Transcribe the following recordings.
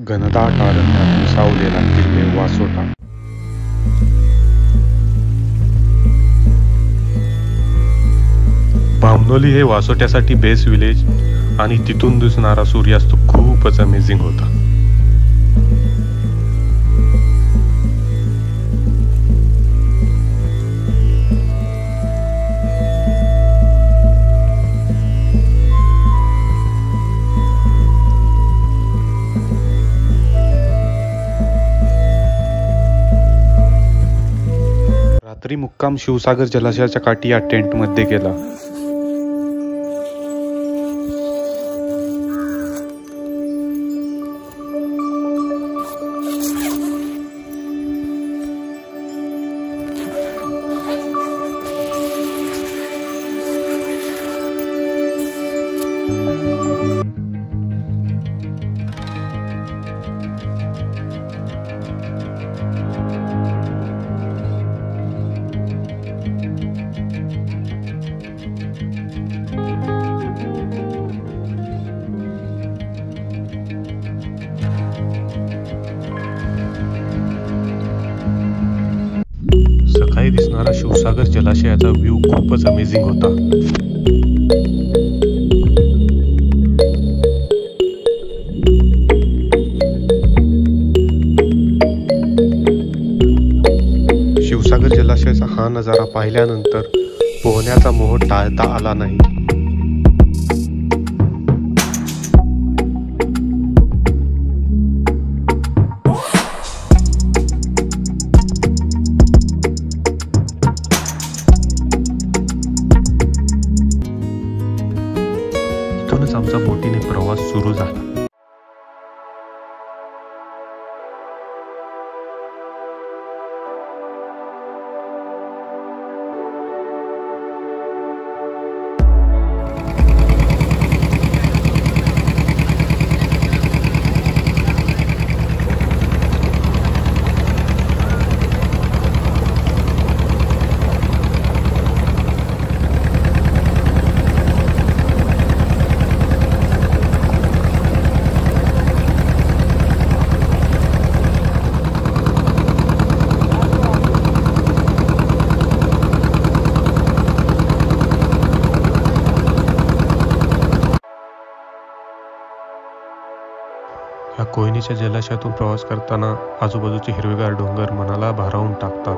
घनदाट अरण्यात विसावलेला किल्ले वासोटा. भामनोली हे वासोट्यासाठी बेस्ट विलेज आणि तिथून दिसणारा सूर्यास्त खूपच अमेझिंग होता. रात्री मुक्काम शिवसागर जलाशयाच्या काठी या टेंटमध्ये केला. सकाळी दिसणारा शिवसागर जलाशयाचा व्ह्यू खूपच अमेझिंग होता. शिवसागर जलाशयाचा हा नजारा पाहिल्यानंतर पोहण्याचा मोह टाळता आला नाही. इथूनच आमचा बोटीने प्रवास सुरू झाला. या कोयनेच्या जलाशयातून प्रवास करताना आजूबाजूचे हिरवेगार डोंगर मनाला भारावून टाकतात.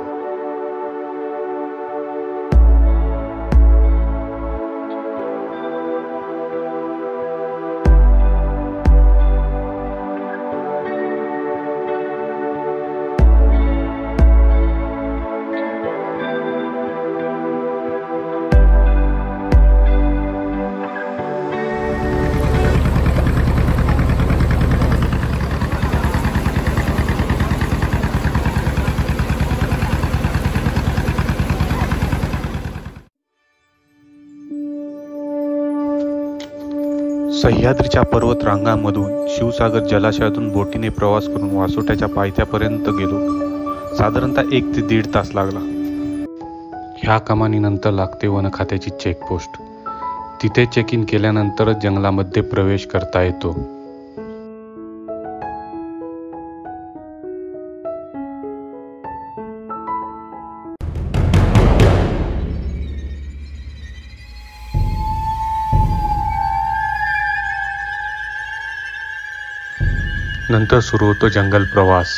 सह्याद्रीच्या पर्वत रांगांमधून शिवसागर जलाशयातून बोटीने प्रवास करून वासोट्याच्या पायथ्यापर्यंत गेलो. साधारणतः 1 ते 1.5 तास लागला. ह्या कमानीनंतर लागते वन खात्याची चेकपोस्ट. तिथे चेक इन केल्यानंतरच जंगलामध्ये प्रवेश करता येतो. नंतर सुरू होतो जंगल प्रवास.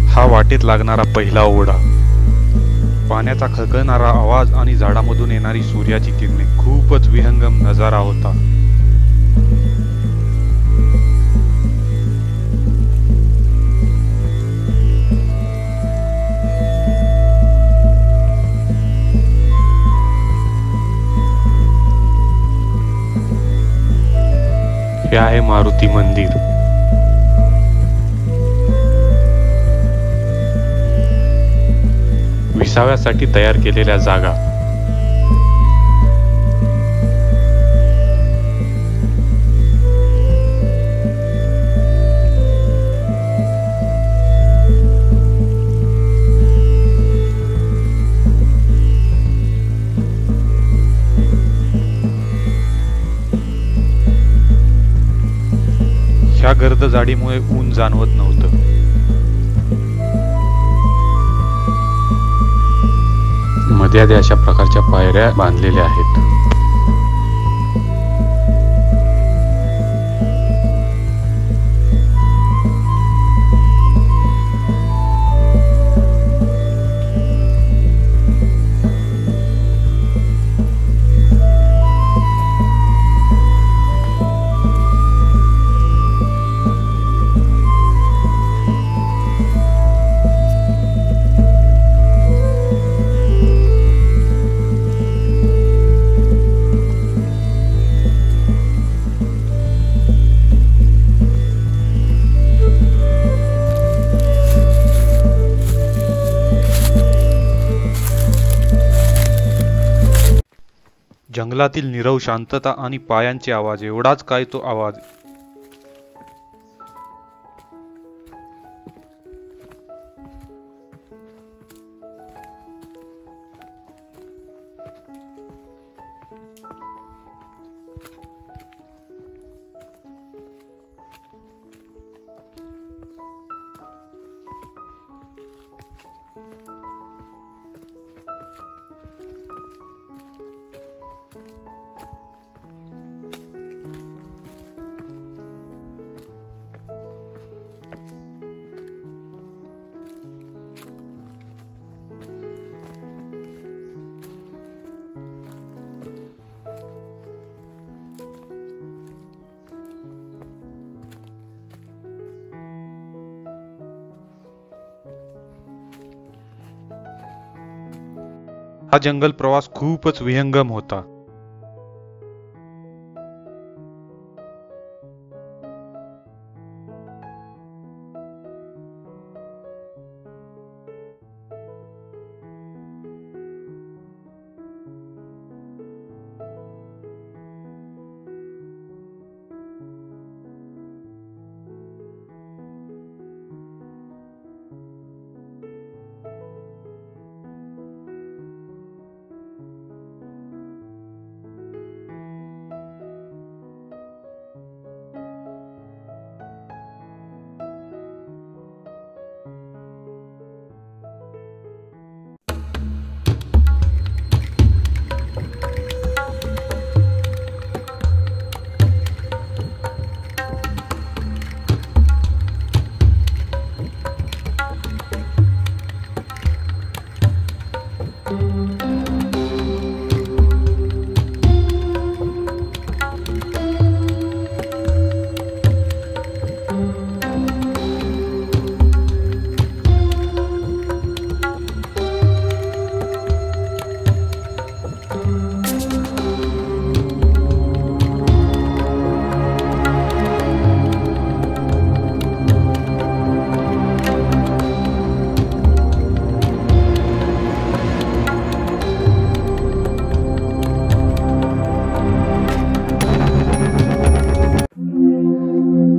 हा वाटेत लागणारा पहिला ओढा. पाण्याचा खळखळणारा आवाज आणि झाडामधून येणारी सूर्याची किरणे खूपच विहंगम नजारा होता. हे आहे मारुती मंदिर. विसाव्यासाठी तयार केलेल्या जागा. ह्या गर्द जाडीमुळे ऊन जाणवत नव्हतं. मध्ये अशा प्रकारच्या पायऱ्या बांधलेल्या आहेत. जंगलातील नीरव शांतता आणि पायांचे आवाज, एवढाच काय तो आवाज. हा जंगल प्रवास खूपच विहंगम होता.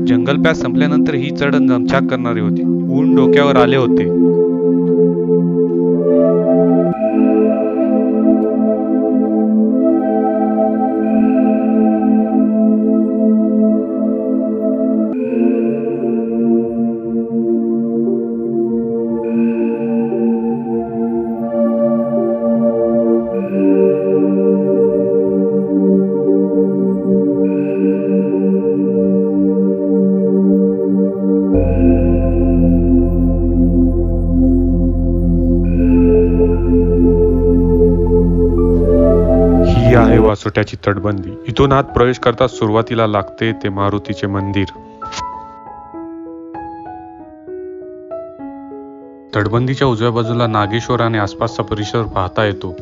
जंगल पॅच संपल्यानंतर ही चढण दमछाक करणारी होती. ऊन डोक्यावर आले होते. ही आहे वासोट्याची तटबंदी. इथून आत प्रवेश करता सुरुवातीला लागते ते मारुतीचे मंदिर. तटबंदीच्या उजव्या बाजूला नागेश्वर आणि आसपासचा परिसर पाहता येतो.